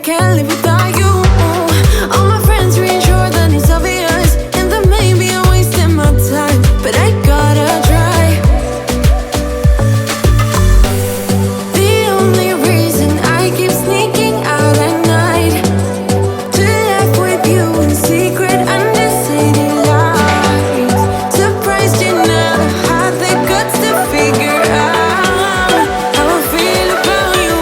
can't live without you. All my friends reassure that it's obvious, and that maybe I'm wasting my time, but I gotta try. The only reason I keep sneaking out at night to laugh with you in secret under city lights. Surprised you never had the guts to figure out how I feel about you.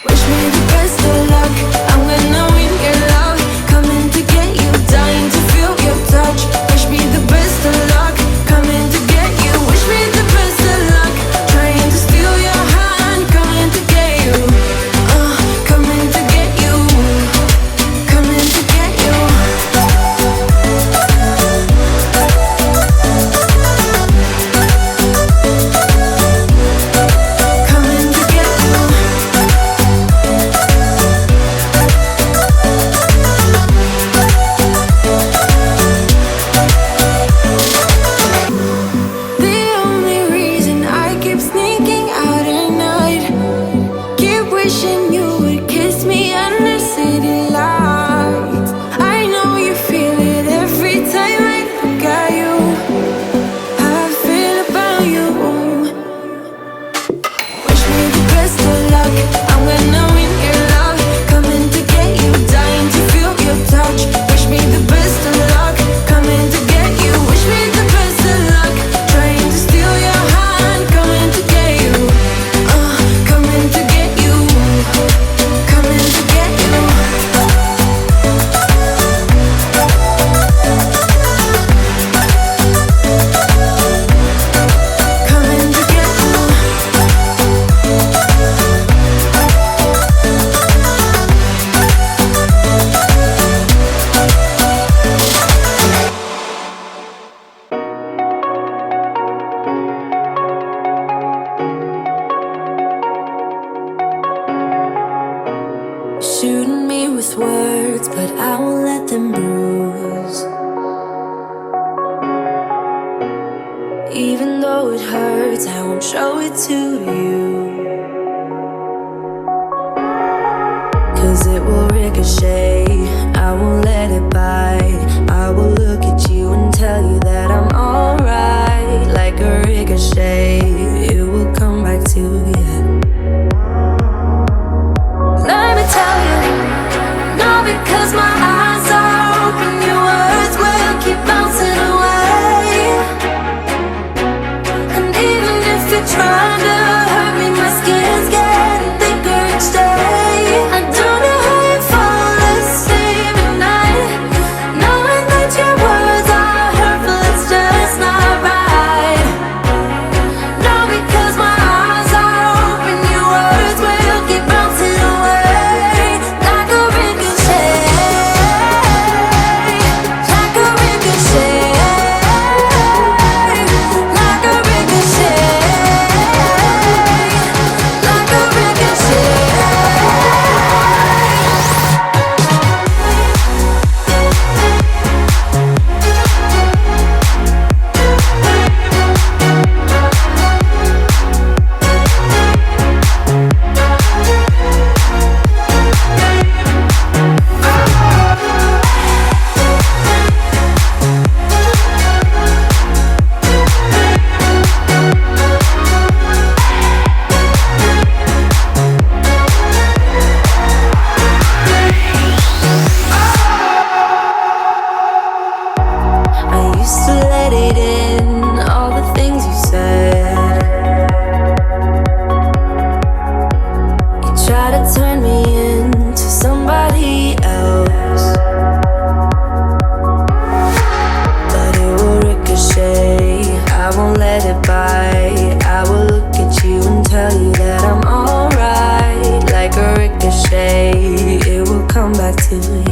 Wish me the best of luck, I'm gonna win your love. Coming to get you, dying to feel your touch. Wish me the best of luck, coming to get you. Wish me the best of luck, trying to steal your hand. Coming to get you, coming to get you, coming to get you. Coming to get you. The only reason I keep sneaking out at night, keep wishing you would kiss me under city lights. I know you feel it every time I look at you, how I feel about you. Wish me the best of luck, I'm gonna win your love. Coming to get you, dying to feel your touch. Wish me the best of luck, coming to get you. Wish me the best of luck, trying to steal your hand. Coming to get you, coming to get you, coming to get you. Coming to get you. Shooting me with words, but I won't let them bruise. Even though it hurts, I won't show it to you, 'cause it will ricochet. I won't let it bite. I will look at you and tell you that I'm alright. Like a ricochet, it will come back to you. Let me tell you, no, because my eyes are open, your words will keep bouncing away. And even if you're trying to hurt me, my skin's getting thicker each day. I don't know how you fall asleep at night, knowing that your words are hurtful, it's just not right. No, because my eyes are open, your words will keep bouncing away. Like a ricochet, like a ricochet, like a ricochet, like a ricochet. I used to let it in, all the things you said. You try to turn me into somebody else, but it will ricochet. I won't let it bite. I will look at you and tell you that I'm alright. Like a ricochet, it will come back to you.